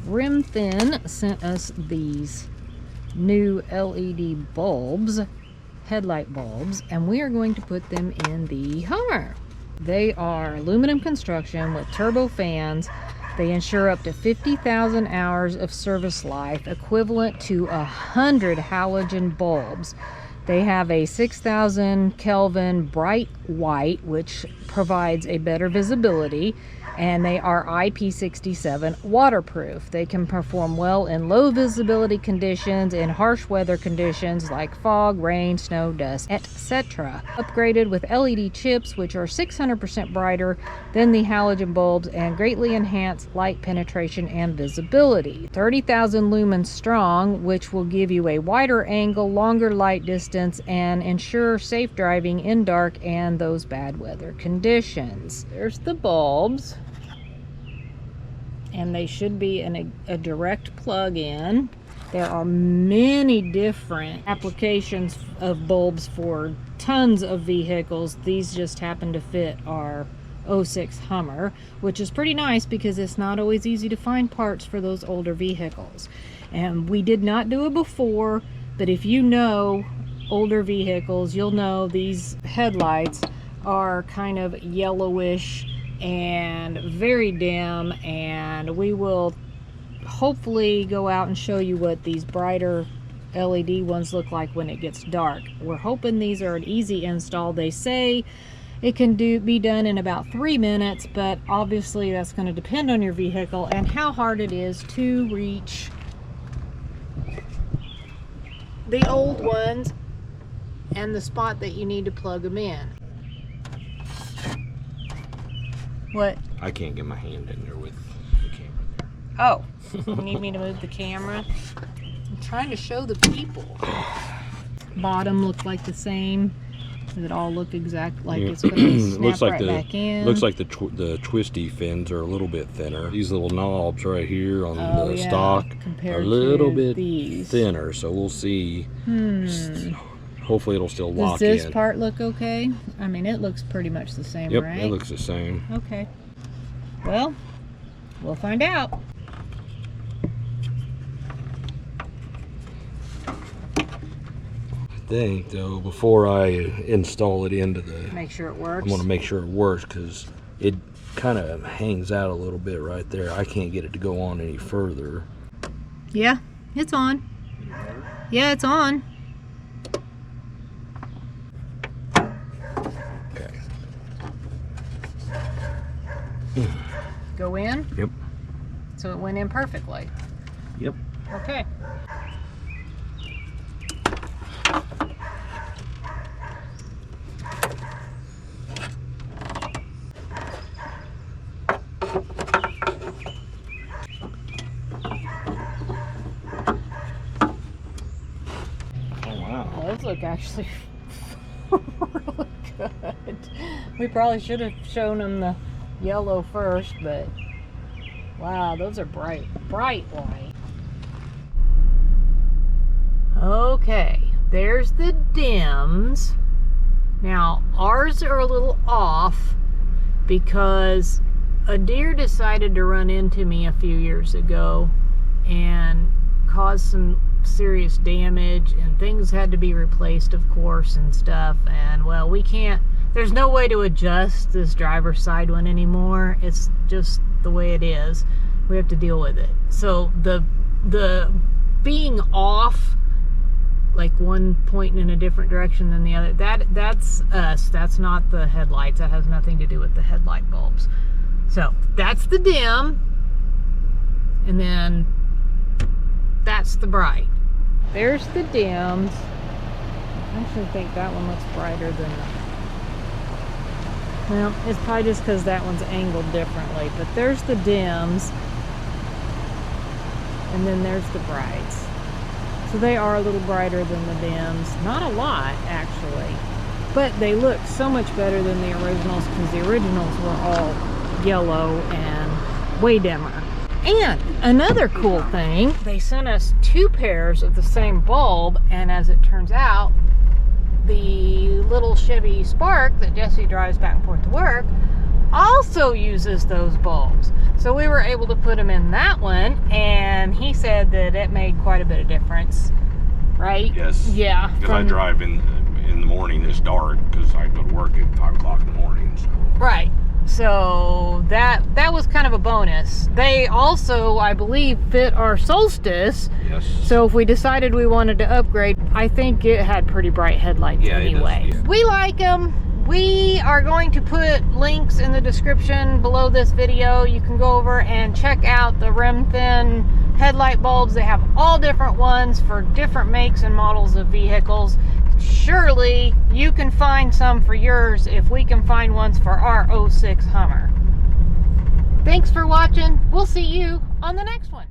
Rimthin sent us these new LED bulbs, headlight bulbs, and we are going to put them in the Hummer. They are aluminum construction with turbo fans. They ensure up to 50,000 hours of service life, equivalent to 100 halogen bulbs. They have a 6,000 Kelvin bright white, which provides a better visibility, and they are IP67 waterproof. They can perform well in low visibility conditions, in harsh weather conditions like fog, rain, snow, dust, etc. Upgraded with LED chips, which are 600% brighter than the halogen bulbs and greatly enhance light penetration and visibility. 30,000 lumens strong, which will give you a wider angle, longer light distance, and ensure safe driving in dark and those bad weather conditions. There's the bulbs, and they should be in a direct plug-in. There are many different applications of bulbs for tons of vehicles. These just happen to fit our 06 Hummer, which is pretty nice because it's not always easy to find parts for those older vehicles. And we did not do it before, but if you know older vehicles, you'll know these headlights are kind of yellowish and very dim, and we will hopefully go out and show you what these brighter LED ones look like when it gets dark. We're hoping these are an easy install. They say it can be done in about 3 minutes, but obviously that's going to depend on your vehicle and how hard it is to reach the old ones and the spot that you need to plug them in. What? I can't get my hand in there with the camera there. Oh, you need me to move the camera? I'm trying to show the people. Bottom look like the same. Does it all look exact like it's going to snap looks like right back in? Looks like the twisty fins are a little bit thinner. These little knobs right here on the stock are a little bit thinner, so we'll see. Hopefully it'll still lock in. Does this part look okay? I mean, it looks pretty much the same, yep, right? It looks the same. Okay. Well, we'll find out. I think, though, before I install it into the... Make sure it works. I want to make sure it works because it kind of hangs out a little bit right there. I can't get it to go on any further. Yeah, it's on. Yeah, it's on. Go in? Yep. So it went in perfectly? Yep. Okay. Oh, wow. Those look actually really good. We probably should have shown them the yellow first, but wow, those are bright white. Okay, there's the dims. Now ours are a little off because a deer decided to run into me a few years ago and cause some serious damage, and things had to be replaced, of course, and stuff. And well, we can't, there's no way to adjust this driver's side one anymore. It's just the way it is. We have to deal with it. So the being off, like one pointing in a different direction than the other, that's us. That's not the headlights. That has nothing to do with the headlight bulbs. So that's the dim, and then that's the bright. There's the dims. I actually think that one looks brighter than well, it's probably just because that one's angled differently, but there's the dims, and then there's the brights. So they are a little brighter than the dims. Not a lot, actually, but they look so much better than the originals because the originals were all yellow and way dimmer. And another cool thing, they sent us 2 pairs of the same bulb, and as it turns out, the little Chevy Spark that Jesse drives back and forth to work also uses those bulbs. So we were able to put them in that one, and he said that it made quite a bit of difference, right? Yes. Yeah. Because I drive in the morning, it's dark, because I go to work at 5 o'clock in the morning. So. Right. So that was kind of a bonus. They also, I believe, fit our Solstice. Yes. So if we decided we wanted to upgrade, I think it had pretty bright headlights anyway. It does, yeah. We like them. We are going to put links in the description below this video. You can go over and check out the Rimthin headlight bulbs. They have all different ones for different makes and models of vehicles. Surely you can find some for yours if we can find ones for our 06 Hummer. Thanks for watching. We'll see you on the next one.